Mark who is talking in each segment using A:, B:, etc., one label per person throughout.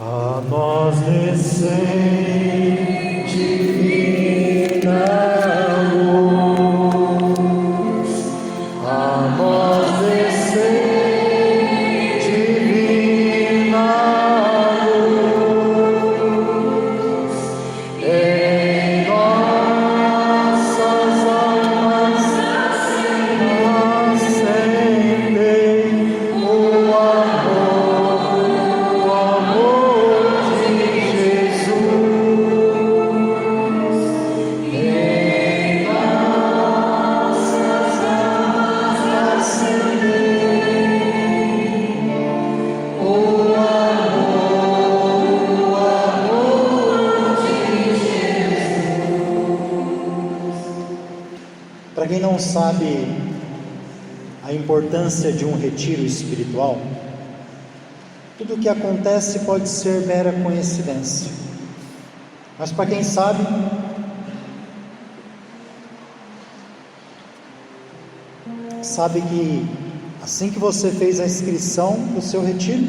A: A nós descende divina luz, a nós descende divina luz, em nossas almas acendei o amor de Jesus, em nossas almas acendei o amor de Jesus. Para quem não sabe a importância de um retiro espiritual, tudo o que acontece pode ser mera coincidência, mas para quem sabe, sabe que assim que você fez a inscrição do seu retiro,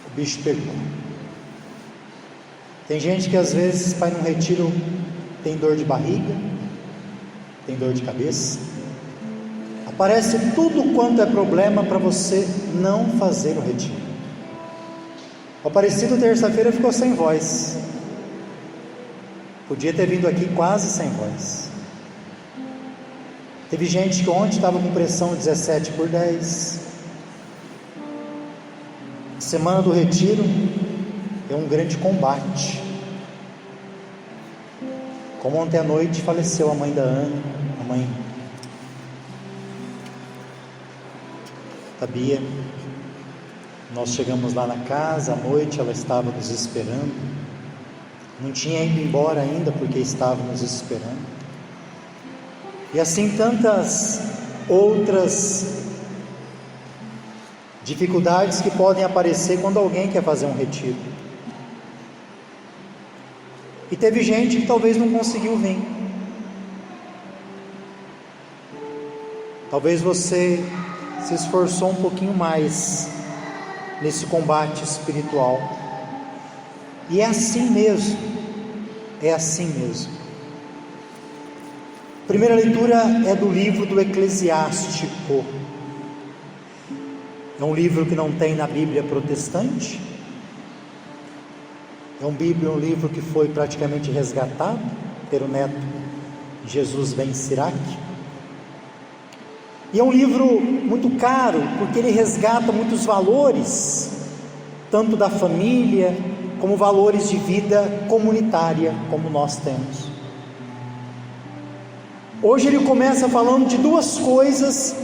A: o bicho pegou. Tem gente que às vezes vai num retiro, tem dor de barriga, tem dor de cabeça, aparece tudo quanto é problema para você não fazer o retiro. O Aparecido terça-feira ficou sem voz, podia ter vindo aqui quase sem voz. Teve gente que ontem estava com pressão 17/10. Semana do retiro é um grande combate. Como ontem à noite faleceu a mãe da Ana, a mãe da Bia. Nós chegamos lá na casa à noite, ela estava nos esperando, não tinha ido embora ainda porque estava nos esperando. E assim tantas outras dificuldades que podem aparecer quando alguém quer fazer um retiro. E teve gente que talvez não conseguiu vir. Talvez você se esforçou um pouquinho mais nesse combate espiritual. E é assim mesmo. É assim mesmo. A primeira leitura é do livro do Eclesiástico. É um livro que não tem na Bíblia protestante. É um livro que foi praticamente resgatado pelo neto de Jesus Ben Sirac. E é um livro muito caro, porque ele resgata muitos valores, tanto da família, como valores de vida comunitária, como nós temos. Hoje ele começa falando de duas coisas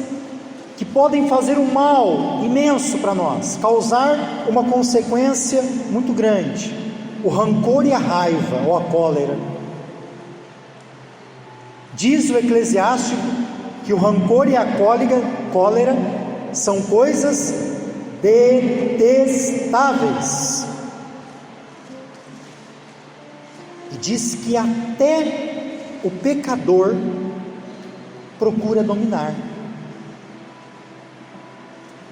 A: que podem fazer um mal imenso para nós, causar uma consequência muito grande: o rancor e a raiva, ou a cólera. Diz o Eclesiástico que o rancor e a cólera são coisas detestáveis. E diz que até o pecador procura dominar.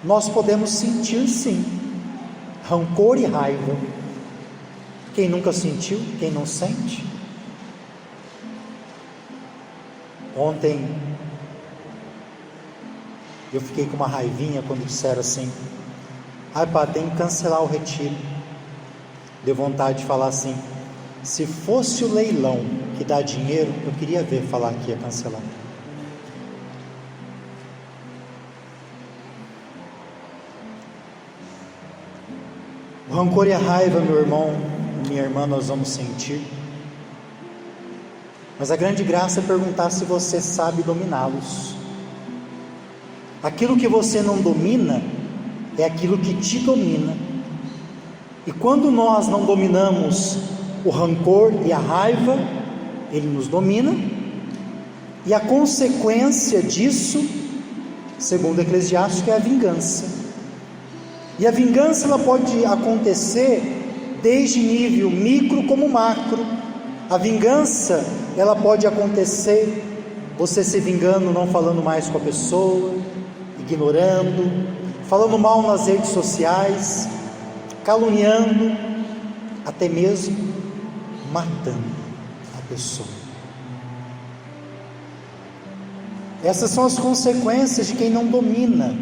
A: Nós podemos sentir sim rancor e raiva. Quem nunca sentiu? Quem não sente? Ontem eu fiquei com uma raivinha quando disseram assim: ai pá, tem que cancelar o retiro. Deu vontade de falar assim: se fosse o leilão que dá dinheiro, eu queria ver falar que ia cancelar. O rancor e a raiva, meu irmão, minha irmã, nós vamos sentir. Mas a grande graça é perguntar se você sabe dominá-los. Aquilo que você não domina é aquilo que te domina. E quando nós não dominamos o rancor e a raiva, ele nos domina. E a consequência disso, segundo o Eclesiástico, é a vingança. E a vingança ela pode acontecer desde nível micro como macro. A vingança ela pode acontecer você se vingando, não falando mais com a pessoa, ignorando, falando mal nas redes sociais, caluniando, até mesmo matando a pessoa. Essas são as consequências de quem não domina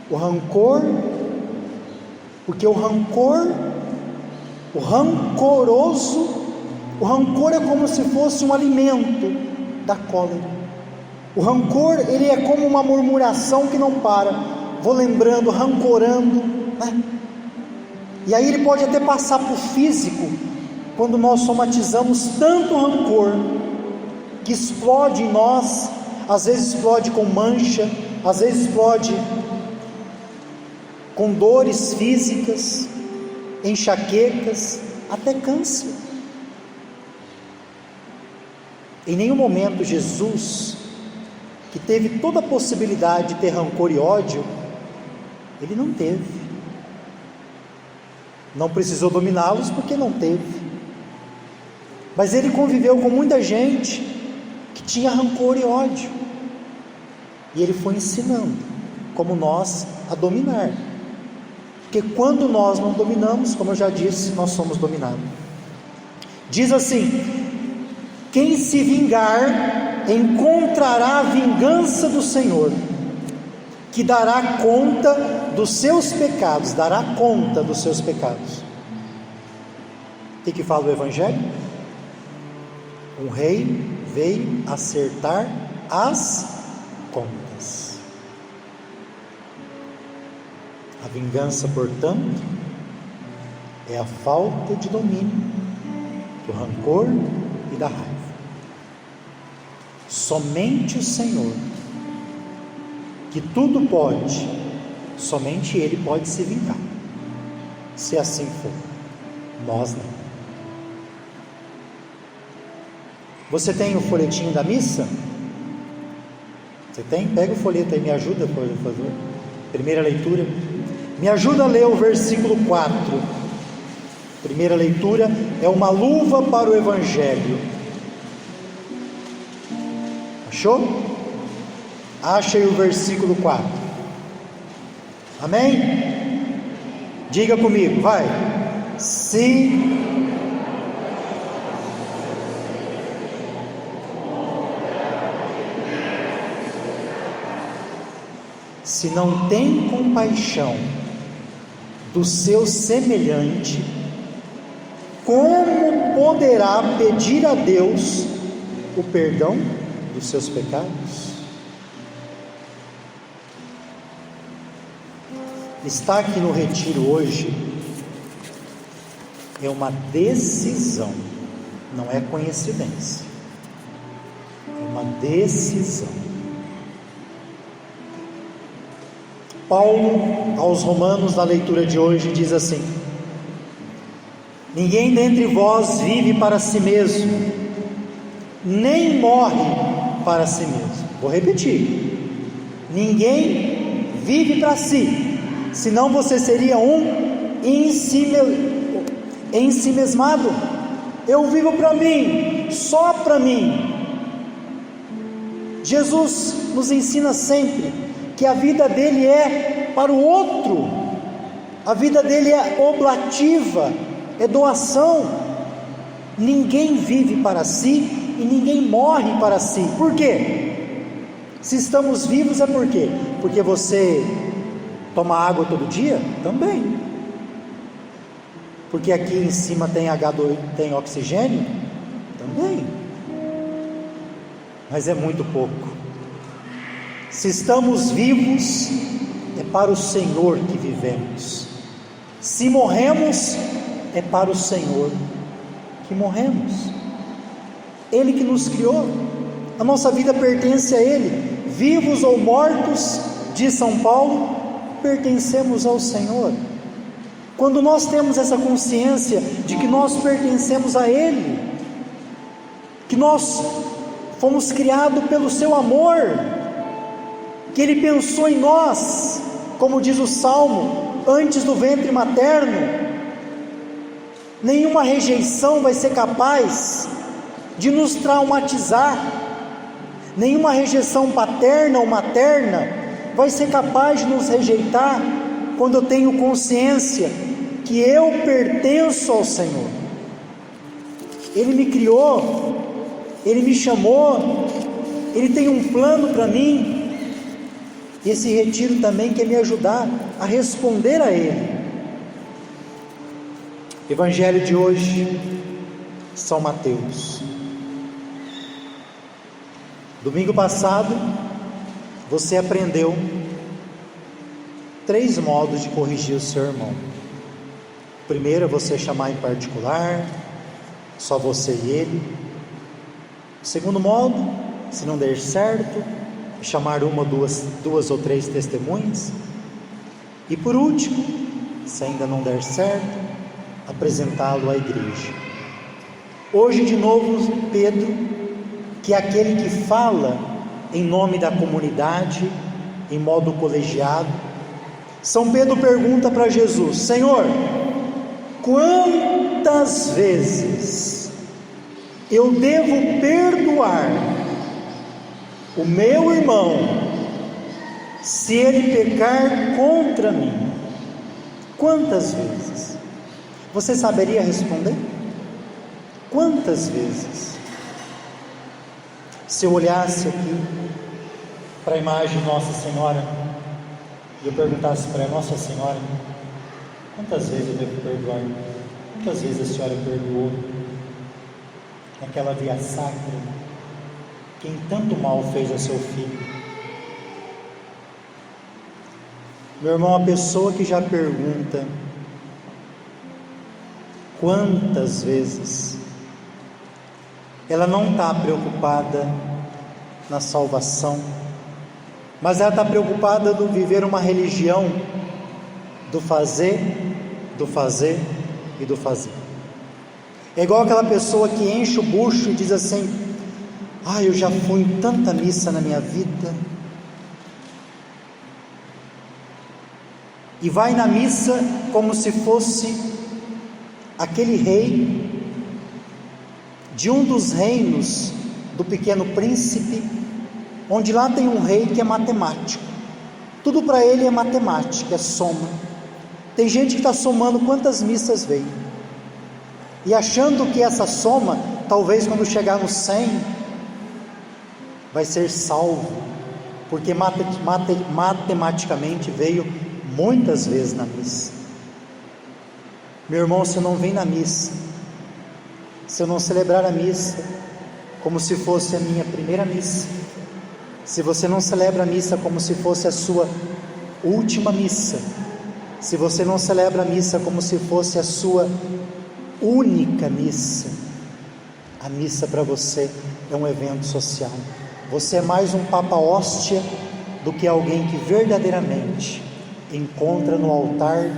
A: o rancor, porque o rancoroso, o rancor é como se fosse um alimento da cólera. O rancor, ele é como uma murmuração que não para, vou lembrando, rancorando, né? E aí ele pode até passar para o físico, quando nós somatizamos tanto rancor, que explode em nós, às vezes explode com mancha, às vezes explode com dores físicas, enxaquecas, até câncer. Em nenhum momento Jesus, que teve toda a possibilidade de ter rancor e ódio, ele não teve. Não precisou dominá-los porque não teve. Mas ele conviveu com muita gente que tinha rancor e ódio. E ele foi ensinando como nós a dominar. Porque quando nós não dominamos, como eu já disse, nós somos dominados. Diz assim: quem se vingar encontrará a vingança do Senhor, que dará conta dos seus pecados. Dará conta dos seus pecados. O que fala o Evangelho? Um rei veio acertar as contas. A vingança, portanto, é a falta de domínio do rancor e da raiva. Somente o Senhor, que tudo pode, somente Ele pode se vingar, se assim for. Nós não. Você tem o folhetinho da missa? Você tem? Pega o folheto aí, me ajuda, por favor. Primeira leitura. Me ajuda a ler o versículo 4. Primeira leitura é uma luva para o Evangelho. Achou? Acha aí o versículo 4. Amém? Diga comigo, vai. Se não tem compaixão do seu semelhante, como poderá pedir a Deus o perdão dos seus pecados? Estar aqui no retiro hoje é uma decisão, não é coincidência, é uma decisão. Paulo, aos Romanos, na leitura de hoje, diz assim: ninguém dentre vós vive para si mesmo, nem morre para si mesmo. Vou repetir: ninguém vive para si, senão você seria um ensimesmado. Eu vivo para mim, só para mim. Jesus nos ensina sempre que a vida dele é para o outro, a vida dele é oblativa, é doação. Ninguém vive para si e ninguém morre para si. Por quê? Se estamos vivos é por quê? Porque você toma água todo dia? Também. Porque aqui em cima tem H2, tem oxigênio? Também. Mas é muito pouco. Se estamos vivos, é para o Senhor que vivemos. Se morremos, é para o Senhor que morremos. Ele que nos criou, a nossa vida pertence a Ele. Vivos ou mortos, diz São Paulo, pertencemos ao Senhor. Quando nós temos essa consciência de que nós pertencemos a Ele, que nós fomos criados pelo seu amor, que Ele pensou em nós, como diz o Salmo, antes do ventre materno, nenhuma rejeição vai ser capaz de nos traumatizar, nenhuma rejeição paterna ou materna vai ser capaz de nos rejeitar, quando eu tenho consciência que eu pertenço ao Senhor. Ele me criou, Ele me chamou, Ele tem um plano para mim, e esse retiro também quer me ajudar a responder a Ele. Evangelho de hoje, São Mateus. Domingo passado, você aprendeu 3 modos de corrigir o seu irmão. O primeiro é você chamar em particular, só você e ele. O segundo modo, se não der certo, chamar uma, duas ou 3 testemunhas. E por último, se ainda não der certo, apresentá-lo à igreja. Hoje de novo Pedro, que é aquele que fala em nome da comunidade, em modo colegiado. São Pedro pergunta para Jesus: Senhor, quantas vezes eu devo perdoar o meu irmão se ele pecar contra mim? Quantas vezes? Você saberia responder? Quantas vezes? Se eu olhasse aqui para a imagem de Nossa Senhora e eu perguntasse para Nossa Senhora: quantas vezes eu devo perdoar? Quantas vezes a senhora perdoou naquela via sacra quem tanto mal fez a seu filho? Meu irmão, a pessoa que já pergunta quantas vezes, ela não está preocupada na salvação, mas ela está preocupada em viver uma religião do fazer e do fazer. É igual aquela pessoa que enche o bucho e diz assim: eu já fui em tanta missa na minha vida, e vai na missa como se fosse aquele rei de um dos reinos do Pequeno Príncipe, onde lá tem um rei que é matemático, tudo para ele é matemática, é soma. Tem gente que está somando quantas missas veio, e achando que essa soma, talvez quando chegar no 100, vai ser salvo, porque matematicamente veio muitas vezes na missa. Meu irmão, você não vem na missa, se eu não celebrar a missa como se fosse a minha primeira missa, se você não celebra a missa como se fosse a sua última missa, se você não celebra a missa como se fosse a sua única missa, a missa para você é um evento social. Você é mais um papa hóstia do que alguém que verdadeiramente encontra no altar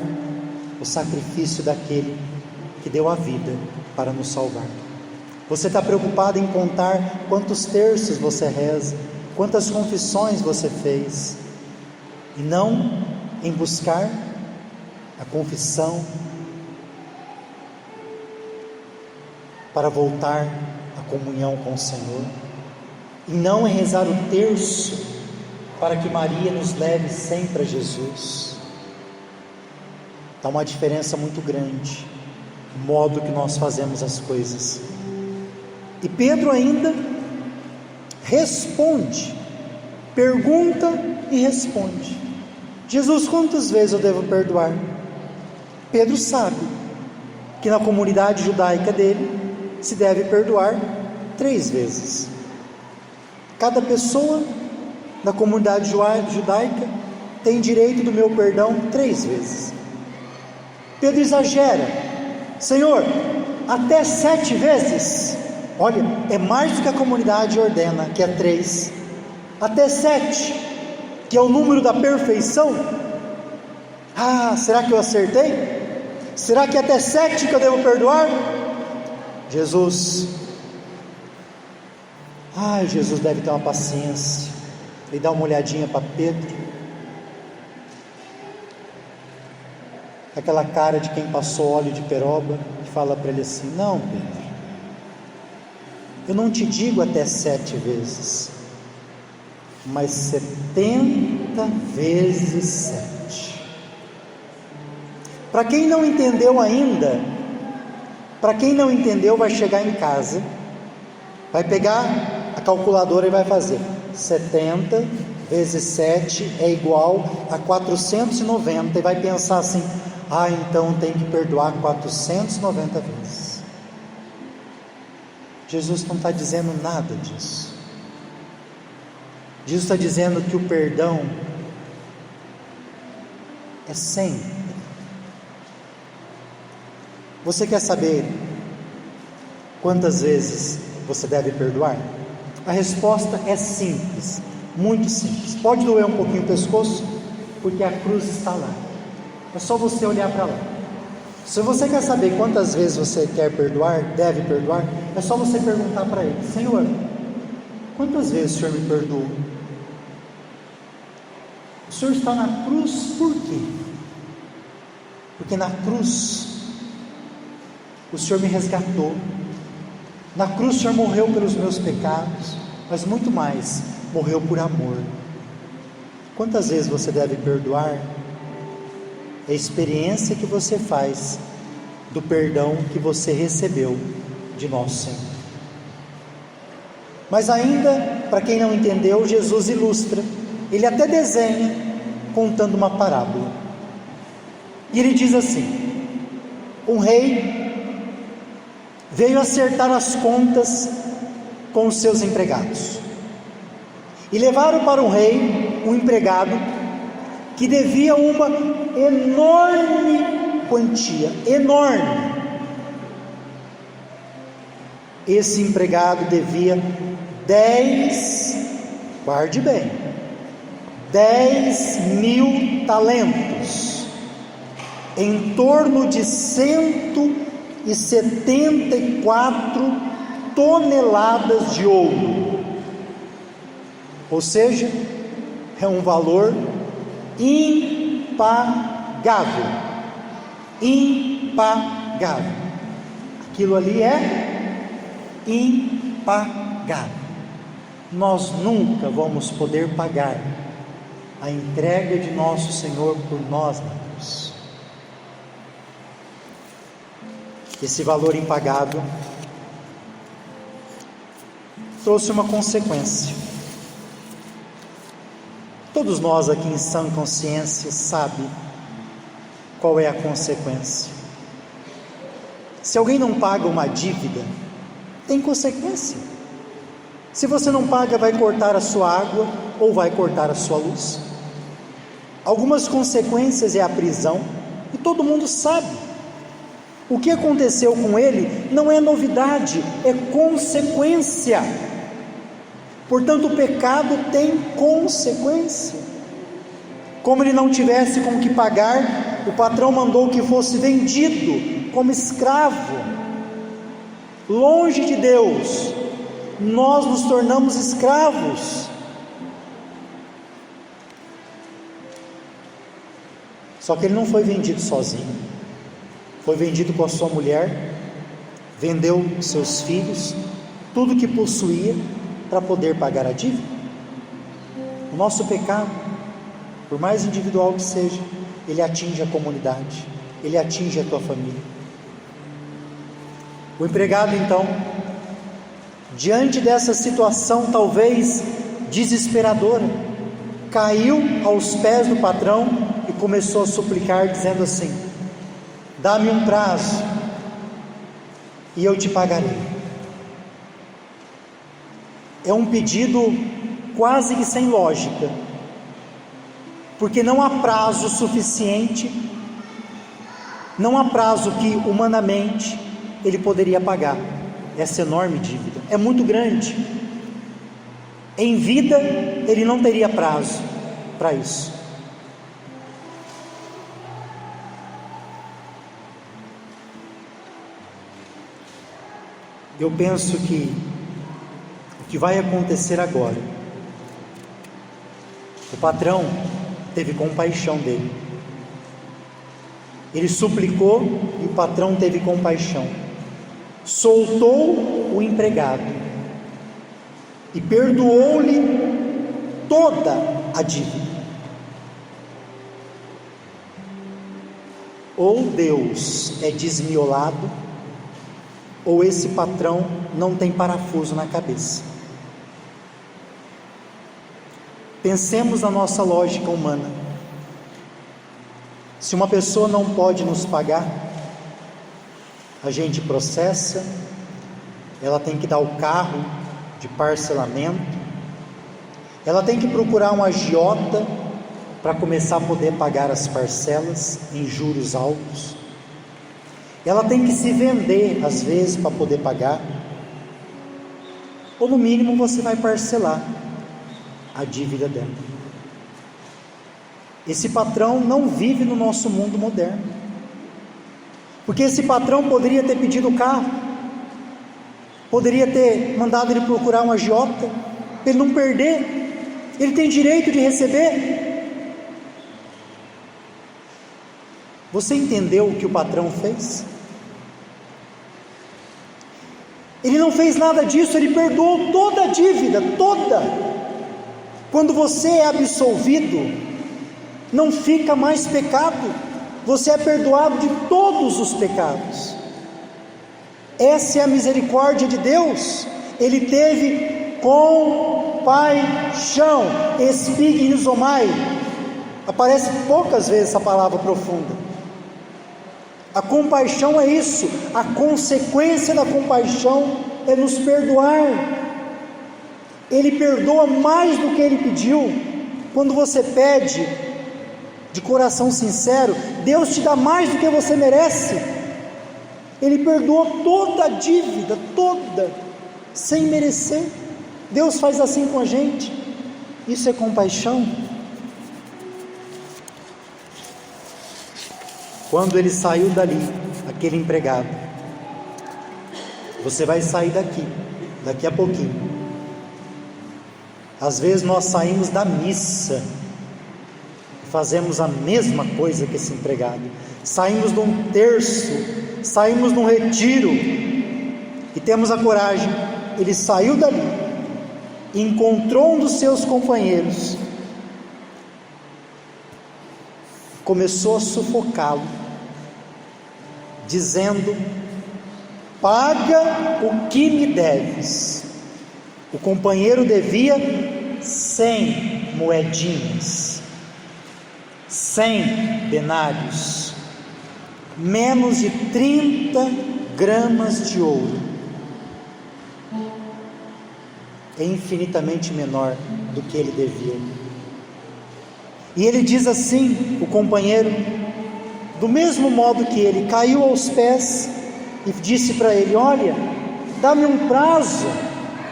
A: o sacrifício daquele que deu a vida para nos salvar. Você está preocupado em contar quantos terços você reza, quantas confissões você fez, e não em buscar a confissão para voltar à comunhão com o Senhor, e não em rezar o terço para que Maria nos leve sempre a Jesus. Há uma diferença muito grande no modo que nós fazemos as coisas. E Pedro ainda responde, pergunta e responde: Jesus, quantas vezes eu devo perdoar? Pedro sabe que na comunidade judaica dele se deve perdoar 3 vezes. Cada pessoa da comunidade judaica tem direito do meu perdão 3 vezes. Pedro exagera: Senhor, até 7 vezes? Olha, é mais do que a comunidade ordena, que é 3. Até 7, que é o número da perfeição? Será que eu acertei? Será que é até 7 que eu devo perdoar? Jesus deve ter uma paciência. Ele dá uma olhadinha para Pedro, aquela cara de quem passou óleo de peroba, e fala para ele assim: não, Pedro, eu não te digo até 7 vezes, mas 70 vezes 7. Para quem não entendeu ainda, para quem não entendeu, vai chegar em casa, vai pegar a calculadora e vai fazer 70 vezes 7 é igual a 490, e vai pensar assim: então tem que perdoar 490 vezes. Jesus não está dizendo nada disso. Jesus está dizendo que o perdão é sempre. Você quer saber quantas vezes você deve perdoar? A resposta é simples, muito simples. Pode doer um pouquinho o pescoço, porque a cruz está lá. É só você olhar para lá. Se você quer saber quantas vezes você quer perdoar, deve perdoar, é só você perguntar para Ele: Senhor, quantas vezes o Senhor me perdoou? O Senhor está na cruz por quê? Porque na cruz o Senhor me resgatou. Na cruz o Senhor morreu pelos meus pecados, mas muito mais, morreu por amor. Quantas vezes você deve perdoar? É a experiência que você faz do perdão que você recebeu de nosso Senhor. Mas ainda, para quem não entendeu, Jesus ilustra, ele até desenha, contando uma parábola. E ele diz assim: um rei veio acertar as contas com os seus empregados, e levaram para o rei um empregado que devia uma enorme quantia, enorme. Esse empregado devia 10.000 talentos, em torno de 174 toneladas de ouro, ou seja, é um valor impagável, aquilo ali é impagável. Nós nunca vamos poder pagar a entrega de nosso Senhor por nós na cruz. Esse valor impagável trouxe uma consequência. Todos nós aqui em sã consciência sabem qual é a consequência. Se alguém não paga uma dívida, tem consequência. Se você não paga, vai cortar a sua água ou vai cortar a sua luz. Algumas consequências é a prisão, e todo mundo sabe. O que aconteceu com ele não é novidade, é consequência. Portanto, o pecado tem consequência. Como ele não tivesse com o que pagar, o patrão mandou que fosse vendido como escravo. Longe de Deus, nós nos tornamos escravos. Só que ele não foi vendido sozinho, foi vendido com a sua mulher, vendeu seus filhos, tudo que possuía, para poder pagar a dívida. O nosso pecado, por mais individual que seja, ele atinge a comunidade, ele atinge a tua família. O empregado então, diante dessa situação talvez desesperadora, caiu aos pés do patrão e começou a suplicar, dizendo assim: dá-me um prazo e eu te pagarei. É um pedido quase que sem lógica, porque não há prazo suficiente, não há prazo que humanamente ele poderia pagar essa enorme dívida, é muito grande. Em vida ele não teria prazo para isso. Eu penso que o que vai acontecer agora, o patrão teve compaixão dele, ele suplicou e o patrão teve compaixão, soltou o empregado e perdoou-lhe toda a dívida. Ou Deus é desmiolado, ou esse patrão não tem parafuso na cabeça. Pensemos na nossa lógica humana. Se uma pessoa não pode nos pagar, a gente processa, ela tem que dar o carro de parcelamento, ela tem que procurar um agiota para começar a poder pagar as parcelas em juros altos, ela tem que se vender às vezes para poder pagar, ou no mínimo você vai parcelar a dívida dela. Esse patrão não vive no nosso mundo moderno, porque esse patrão poderia ter pedido o carro, poderia ter mandado ele procurar um agiota, para ele não perder, ele tem direito de receber. Você entendeu o que o patrão fez? Ele não fez nada disso, ele perdoou toda a dívida, toda. Quando você é absolvido, não fica mais pecado, você é perdoado de todos os pecados. Essa é a misericórdia de Deus. Ele teve compaixão, espigizomai, aparece poucas vezes essa palavra profunda. A compaixão é isso, a consequência da compaixão é nos perdoar. Ele perdoa mais do que ele pediu. Quando você pede de coração sincero, Deus te dá mais do que você merece. Ele perdoou toda a dívida, toda, sem merecer. Deus faz assim com a gente. Isso é compaixão. Quando ele saiu dali, aquele empregado, você vai sair daqui a pouquinho. Às vezes nós saímos da missa, fazemos a mesma coisa que esse empregado, saímos de um terço, saímos de um retiro, e temos a coragem. Ele saiu dali, encontrou um dos seus companheiros, começou a sufocá-lo, dizendo: paga o que me deves. O companheiro devia 100 moedinhas, 100 denários, menos de 30 gramas de ouro. É infinitamente menor do que ele devia. E ele diz assim, o companheiro, do mesmo modo que ele, caiu aos pés e disse para ele: olha, dá-me um prazo,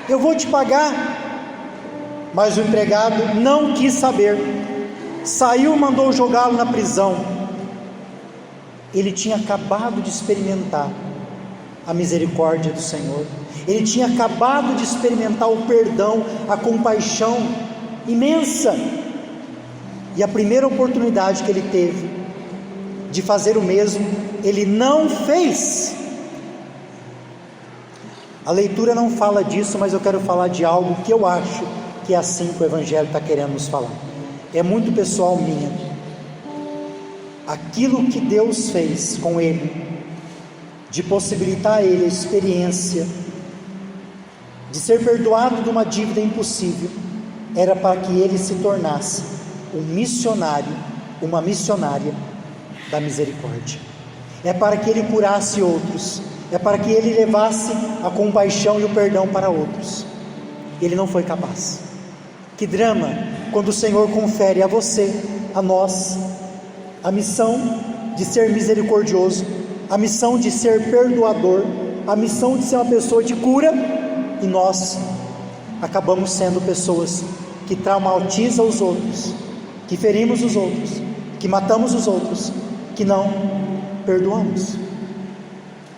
A: eu vou te pagar. Mas o empregado não quis saber, saiu e mandou jogá-lo na prisão. Ele tinha acabado de experimentar a misericórdia do Senhor, ele tinha acabado de experimentar o perdão, a compaixão imensa, e a primeira oportunidade que ele teve de fazer o mesmo, ele não fez. A leitura não fala disso, mas eu quero falar de algo que eu acho que é assim que o Evangelho está querendo nos falar. É muito pessoal minha. Aquilo que Deus fez com ele, de possibilitar a ele a experiência de ser perdoado de uma dívida impossível, era para que ele se tornasse um missionário, uma missionária da misericórdia. É para que ele curasse outros, é para que ele levasse a compaixão e o perdão para outros. Ele não foi capaz. Que drama quando o Senhor confere a você, a nós, a missão de ser misericordioso, a missão de ser perdoador, a missão de ser uma pessoa de cura, e nós acabamos sendo pessoas que traumatizam os outros, que ferimos os outros, que matamos os outros, que não perdoamos.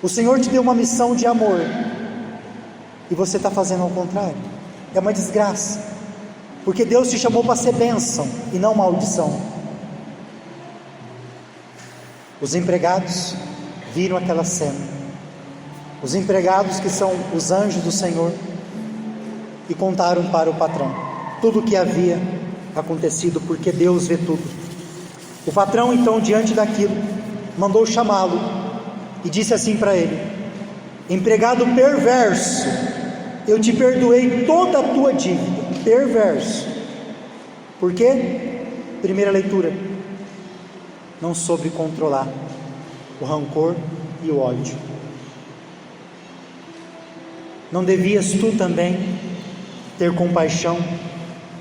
A: O Senhor te deu uma missão de amor e você está fazendo ao contrário. É uma desgraça, porque Deus te chamou para ser bênção e não maldição. Os empregados viram aquela cena, os empregados que são os anjos do Senhor, e contaram para o patrão tudo o que havia acontecido, porque Deus vê tudo. O patrão então, diante daquilo, mandou chamá-lo e disse assim para ele: empregado perverso, eu te perdoei toda a tua dívida. Perverso. Por quê? Primeira leitura: não soube controlar o rancor e o ódio. Não devias tu também ter compaixão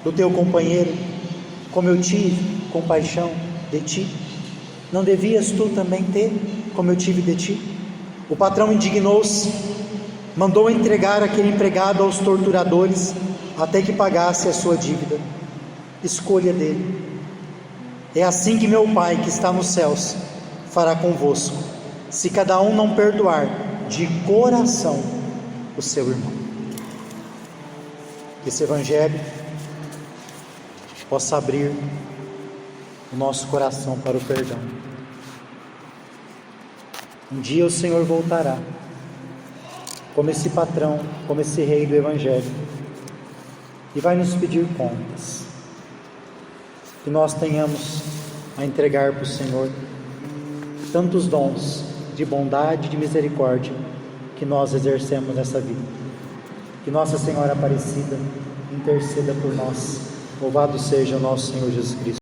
A: do teu companheiro, como eu tive compaixão de ti? Não devias tu também ter, como eu tive de ti? O patrão indignou-se, mandou entregar aquele empregado aos torturadores, até que pagasse a sua dívida. Escolha dele. É assim que meu Pai que está nos céus fará convosco, se cada um não perdoar de coração o seu irmão. Que esse Evangelho possa abrir o nosso coração para o perdão. Um dia o Senhor voltará, como esse patrão, como esse rei do Evangelho, e vai nos pedir contas. Que nós tenhamos a entregar para o Senhor tantos dons de bondade e de misericórdia que nós exercemos nessa vida. Que Nossa Senhora Aparecida interceda por nós. Louvado seja o nosso Senhor Jesus Cristo.